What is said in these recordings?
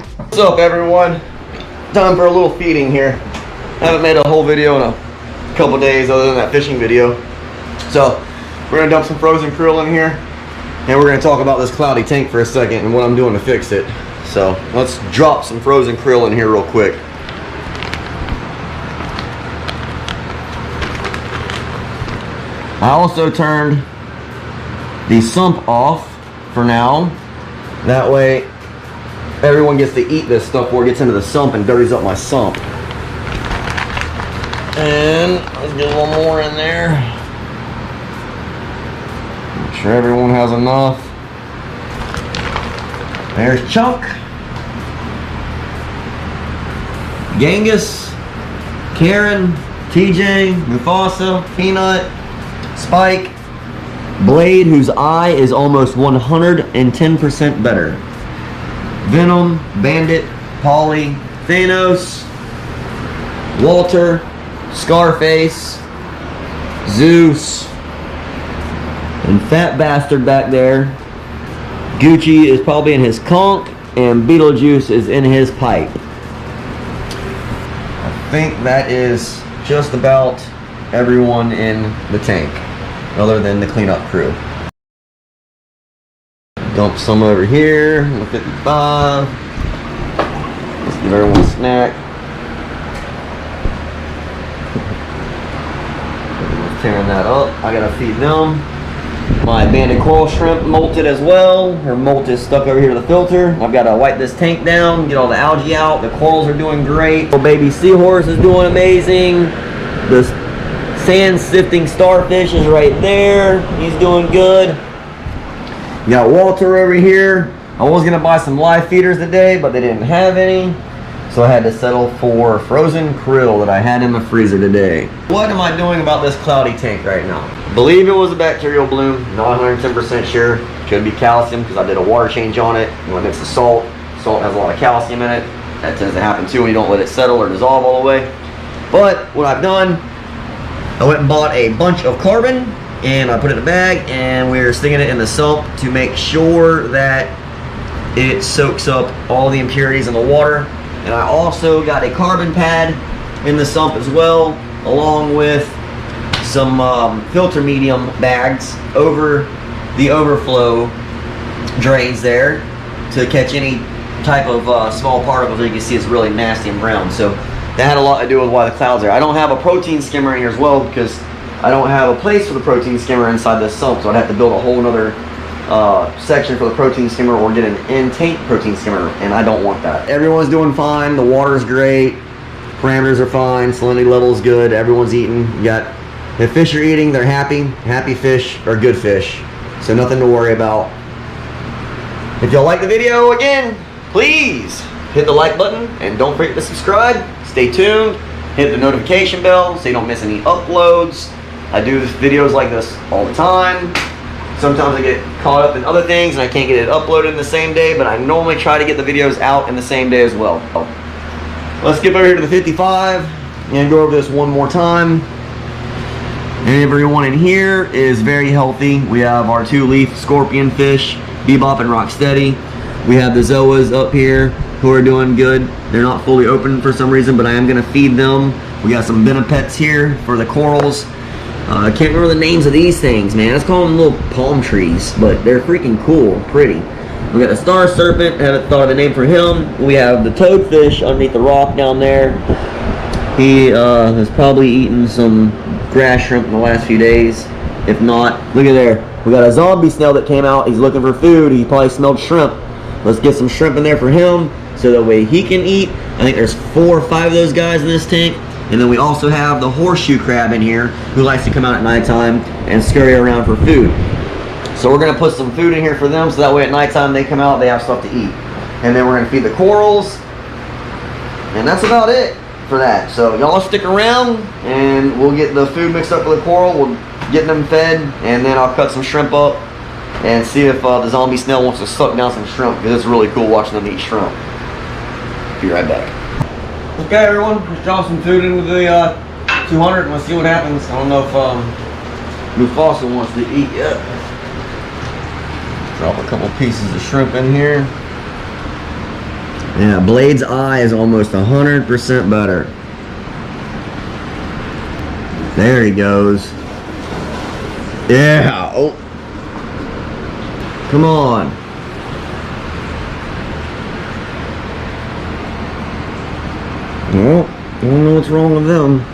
What's up, everyone? Time for a little feeding here. Haven't made a whole video in a couple days other than that fishing video. So we're gonna dump some frozen krill in here, and we're gonna talk about this cloudy tank for a second and what I'm doing to fix it. So let's drop some frozen krill in here real quick. I also turned the sump off for now. That way everyone gets to eat this stuff before it gets into the sump and dirties up my sump. And let's get one more in there. Make sure everyone has enough. There's Chunk, Genghis, Karen, TJ, Mufasa, Peanut, Spike, Blade, whose eye is almost 110% better, Venom, Bandit, Polly, Thanos, Walter, Scarface, Zeus, and Fat Bastard back there. Gucci is probably in his conch, and Beetlejuice is in his pipe. I think that is just about everyone in the tank, other than the cleanup crew. Dump some over here, 55. Let's give everyone a snack. Tearing that up. I gotta feed them. My banded coral shrimp molted as well. Her molt is stuck over here to the filter. I've got to wipe this tank down, get all the algae out. The corals are doing great. Little baby seahorse is doing amazing. The sand sifting starfish is right there. He's doing good. You got Walter over here. I was gonna buy some live feeders today, but they didn't have any, so I had to settle for frozen krill that I had in the freezer today. What am I doing about this cloudy tank right now? I believe it was a bacterial bloom. Not 110% sure. Could be calcium because I did a water change on it. When I mix the salt, salt has a lot of calcium in it. That tends to happen too when you don't let it settle or dissolve all the way. But what I've done, I went and bought a bunch of carbon and I put it in a bag, and we're sticking it in the sump to make sure that it soaks up all the impurities in the water. And I also got a carbon pad in the sump as well, along with some filter medium bags over the overflow drains there to catch any type of small particles that you can see is really nasty and brown. So that had a lot to do with why the clouds are. I don't have a protein skimmer in here as well because I don't have a place for the protein skimmer inside this sump, so I'd have to build a whole other section for the protein skimmer or get an in-tank protein skimmer, and I don't want that. Everyone's doing fine. The water's great. Parameters are fine. Salinity level is good. Everyone's eating. You got, the fish are eating. They're happy. Happy fish are good fish, so nothing to worry about. If y'all like the video, again, please hit the like button and don't forget to subscribe. Stay tuned. Hit the notification bell so you don't miss any uploads. I do videos like this all the time. Sometimes I get caught up in other things and I can't get it uploaded in the same day, but I normally try to get the videos out in the same day as well. Let's skip over here to the 55 and go over this one more time. And everyone in here is very healthy. We have our 2-leaf scorpion fish, Bebop and Rocksteady. We have the Zoas up here who are doing good. They're not fully open for some reason, but I am gonna feed them. We got some Benepets here for the corals. I can't remember the names of these things, man. Let's call them little palm trees, but they're freaking cool and pretty. We got the star serpent. Haven't thought of a name for him. We have the toadfish underneath the rock down there. He has probably eaten some grass shrimp in the last few days. If not, look at there. We got a zombie snail that came out. He's looking for food. He probably smelled shrimp. Let's get some shrimp in there for him so that way he can eat. I think there's 4 or 5 of those guys in this tank. And then we also have the horseshoe crab in here who likes to come out at nighttime and scurry around for food. So we're going to put some food in here for them so that way at nighttime they come out, they have stuff to eat. And then we're going to feed the corals. And that's about it for that. So y'all stick around and we'll get the food mixed up with the coral. We'll get them fed, and then I'll cut some shrimp up and see if the zombie snail wants to suck down some shrimp, because it's really cool watching them eat shrimp. Be right back. Okay, everyone, let's drop some food into the 200 and let's see what happens. I don't know if Mufasa wants to eat yet. Drop a couple pieces of shrimp in here. Yeah, Blade's eye is almost 100% better. There he goes. Yeah. Oh. Come on. Well, I don't know what's wrong with them.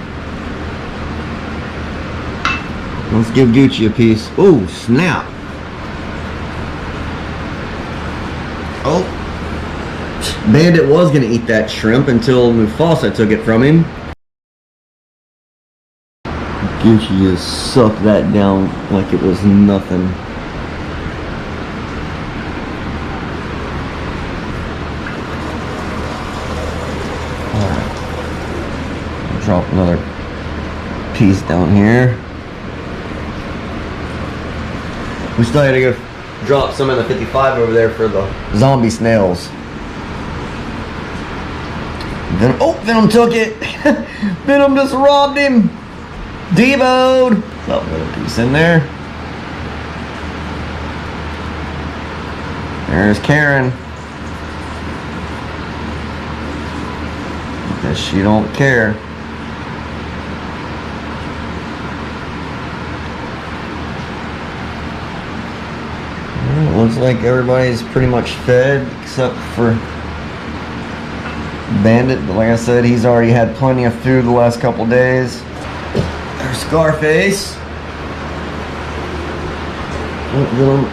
Let's give Gucci a piece. Oh, snap. Oh. Bandit was going to eat that shrimp until Mufasa took it from him. Gucci just sucked that down like it was nothing. Alright. Drop another piece down here. We still had to go drop some in the 55 over there for the zombie snails. Venom, oh, Venom took it. Venom just robbed him. Devoed. Oh, another piece in there. There's Karen. Because she don't care. Well, it looks like everybody's pretty much fed except for Bandit. But like I said, he's already had plenty of food the last couple days. There's Scarface.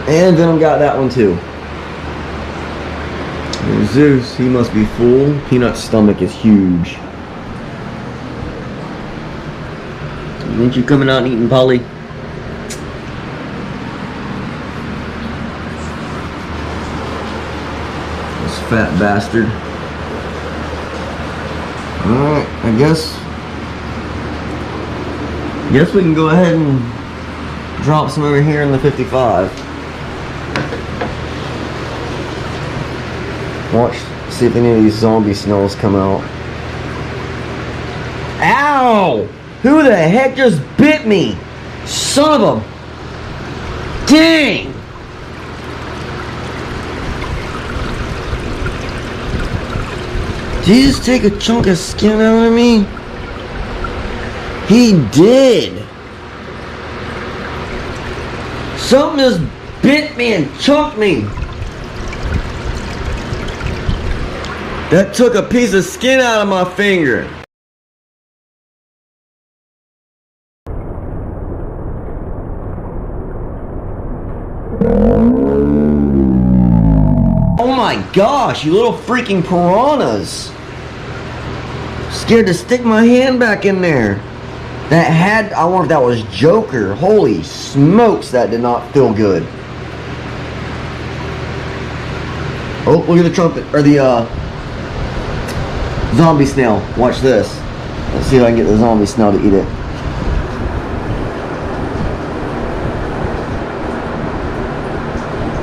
And Venom got that one too. There's Zeus, he must be full. Peanut's stomach is huge. Ain't you coming out and eating, Polly? This fat bastard. Alright, I guess we can go ahead and drop some over here in the 55. Watch, see if any of these zombie snails come out. Ow! Who the heck just bit me? Son of a... Dang! Did he just take a chunk of skin out of me? He did. Something just bit me and chunked me. That took a piece of skin out of my finger. Oh my gosh, you little freaking piranhas. Scared to stick my hand back in there. That had, I wonder if that was Joker. Holy smokes, that did not feel good. Oh, look at the trumpet, or the zombie snail. Watch this. Let's see if I can get the zombie snail to eat it.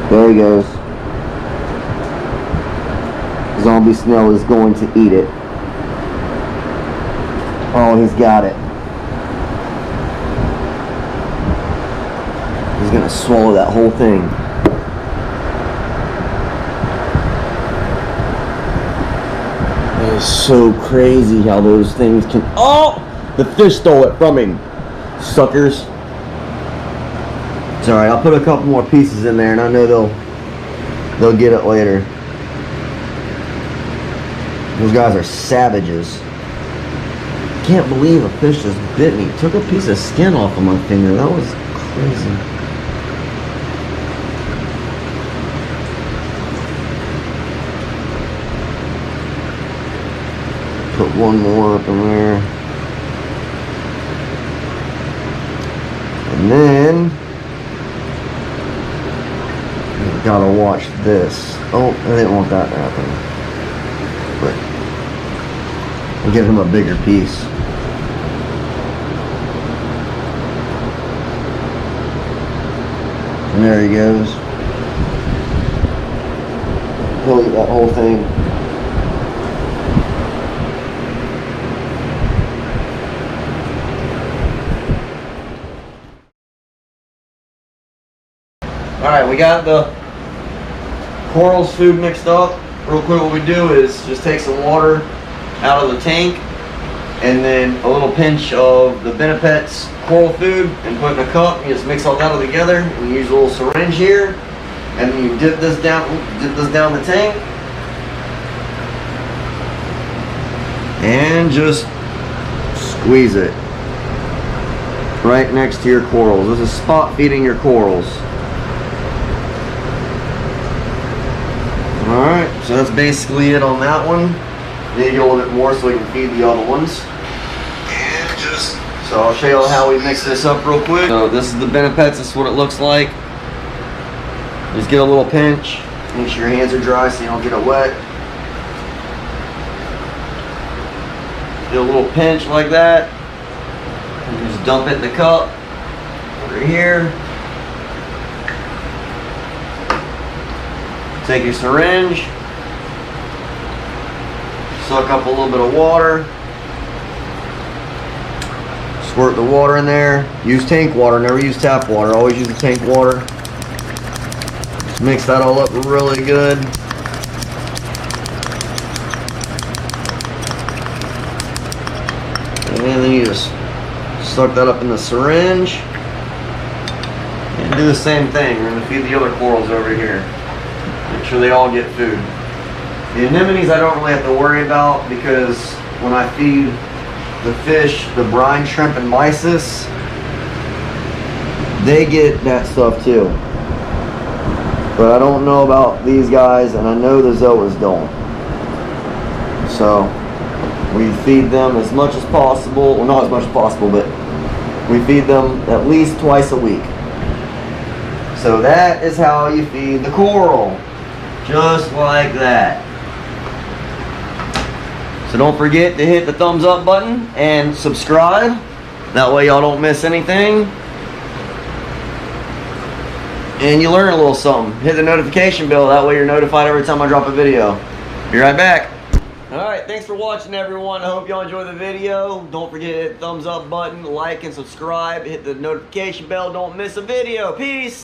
There he goes. Zombie snail is going to eat it. Oh, he's got it. He's gonna swallow that whole thing. It is so crazy how those things can... Oh! The fish stole it from him. Suckers. It's alright, I'll put a couple more pieces in there and I know they'll get it later. Those guys are savages. Can't believe a fish just bit me. Took a piece of skin off of my finger. That was crazy. Put one more up in there. And then you gotta watch this. Oh, I didn't want that to happen. But we'll give him a bigger piece. And there he goes. He'll eat that whole thing. Alright, we got the coral's food mixed up. real quick, what we do is just take some water out of the tank and then a little pinch of the Benefit's coral food and put in a cup. You just mix all that together and you use a little syringe here and then you dip this down the tank and just squeeze it right next to your corals. This is spot feeding your corals. Alright, so that's basically it on that one. Maybe a little bit more so we can feed the other ones. And so I'll show you how we mix this up real quick. So this is the Benefits, this is what it looks like. Just get a little pinch. Make sure your hands are dry so you don't get it wet. Get a little pinch like that. And just dump it in the cup. Over here. Take your syringe. Suck up a little bit of water. Squirt the water in there. Use tank water, never use tap water. Always use the tank water. Just mix that all up really good. And then you just suck that up in the syringe. And do the same thing. We're going to feed the other corals over here. Make sure they all get food. The anemones I don't really have to worry about because when I feed the fish, the brine shrimp and mysis, they get that stuff too. But I don't know about these guys, and I know the zoas don't. So we feed them as much as possible. Well, not as much as possible, but we feed them at least twice a week. So that is how you feed the coral. Just like that. So don't forget to hit the thumbs up button and subscribe. That way y'all don't miss anything. And you learn a little something. Hit the notification bell. That way you're notified every time I drop a video. Be right back. Alright, thanks for watching everyone. I hope y'all enjoyed the video. Don't forget to hit the thumbs up button, like and subscribe. Hit the notification bell. Don't miss a video. Peace.